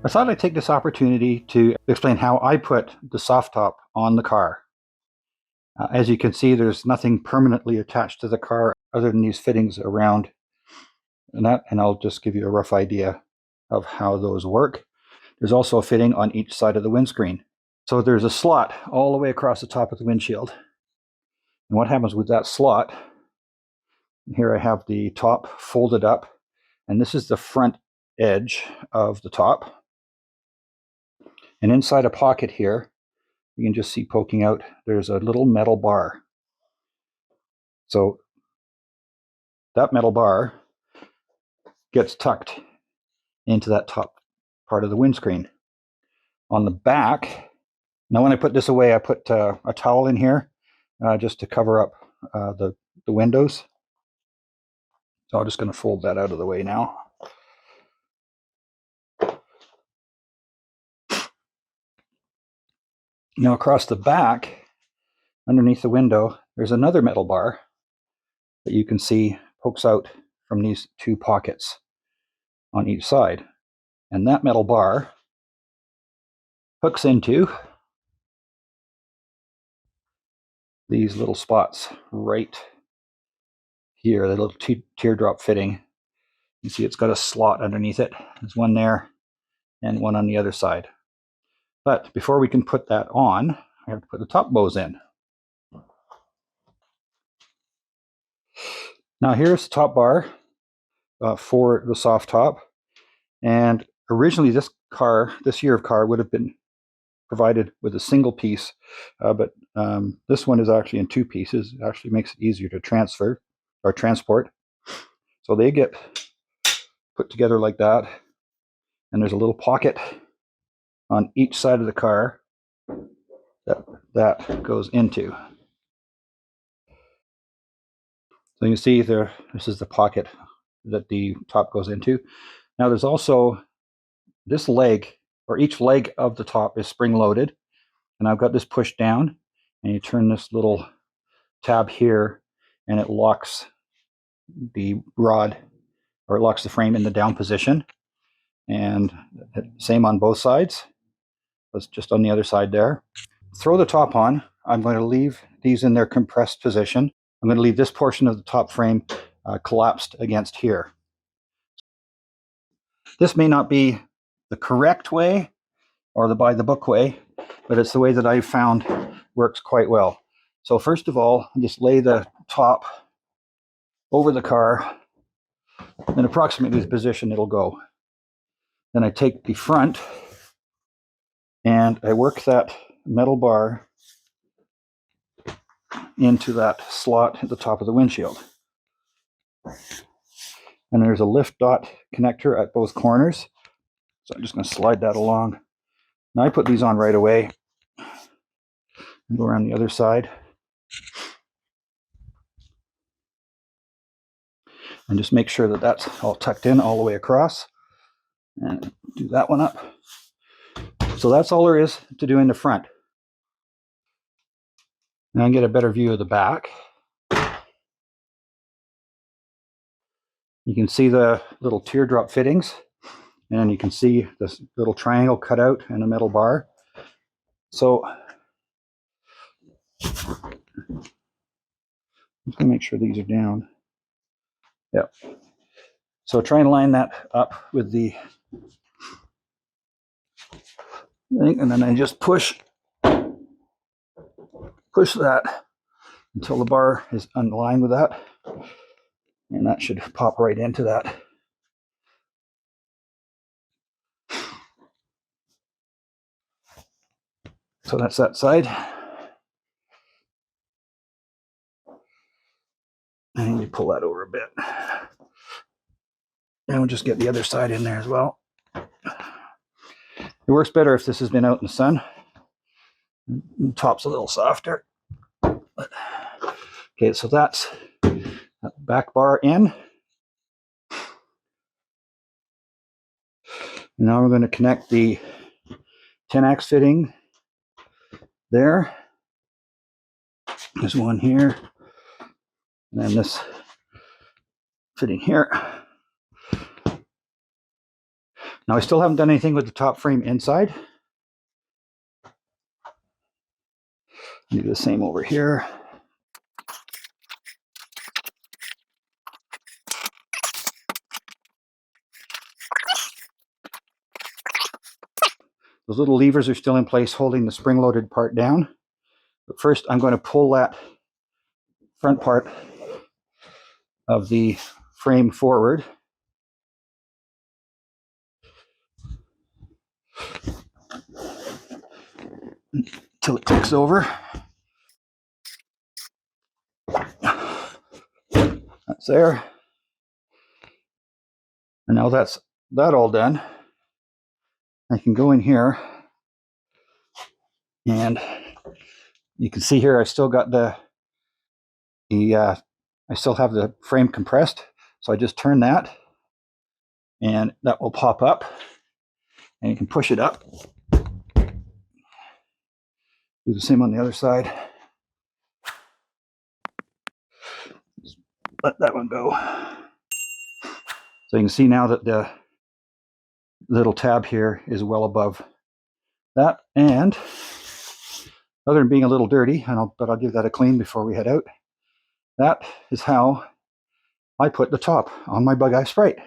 I thought I'd take this opportunity to explain how I put the soft top on the car. As you can see, there's nothing permanently attached to the car other than these fittings around and I'll just give you a rough idea of how those work. There's also a fitting on each side of the windscreen. So there's a slot all the way across the top of the windshield. And what happens with that slot, here I have the top folded up, and this is the front edge of the top. And inside a pocket here, you can just see poking out, there's a little metal bar. So that metal bar gets tucked into that top part of the windscreen. On the back, now when I put this away, I put a towel in here just to cover up the windows. So I'm just going to fold that out of the way now. Now across the back, underneath the window, there's another metal bar that you can see pokes out from these two pockets on each side. And that metal bar hooks into these little spots right here, the little teardrop fitting. You see it's got a slot underneath it. There's one there and one on the other side. But before we can put that on, I have to put the top bows in. Now here's the top bar for the soft top. And originally this year of car would have been provided with a single piece, but this one is actually in two pieces. It actually makes it easier to transfer or transport. So they get put together like that, and there's a little pocket on each side of the car that goes into. So you see there, this is the pocket that the top goes into. Now there's also this leg, or each leg of the top is spring loaded, and I've got this pushed down, and you turn this little tab here and it locks the rod, or it locks the frame in the down position. And same on both sides. It's just on the other side there. Throw the top on. I'm going to leave these in their compressed position. I'm going to leave this portion of the top frame collapsed against here. This may not be the correct way or the by the book way, but it's the way that I've found works quite well. So first of all, just lay the top over the car in approximately the position it'll go. Then I take the front and I work that metal bar into that slot at the top of the windshield. And there's a lift dot connector at both corners. So I'm just going to slide that along. Now I put these on right away and go around the other side. And just make sure that that's all tucked in all the way across. And do that one up. So that's all there is to do in the front. Now I can get a better view of the back. You can see the little teardrop fittings, and you can see this little triangle cut out and a metal bar. So I'm just going to make sure these are down. Yep. So try and line that up with the thing, and then I just push that until the bar is aligned with that, and that should pop right into that. So that's that side. And you pull that over a bit. And we'll just get the other side in there as well. It works better if this has been out in the sun. The top's a little softer. Okay, so that's that back bar in. And now we're going to connect the 10X fitting there. There's one here. And then this fitting here. Now I still haven't done anything with the top frame inside. Do the same over here. Those little levers are still in place holding the spring-loaded part down. But first I'm going to pull that front part of the frame forward. Until it clicks over. That's there. And now that's that all done, I can go in here and you can see here I still got I still have the frame compressed. So I just turn that and that will pop up and you can push it up. Do the same on the other side. Just let that one go. So you can see now that the little tab here is well above that. And other than being a little dirty, but I'll give that a clean before we head out. That is how I put the top on my Bugeye Sprite.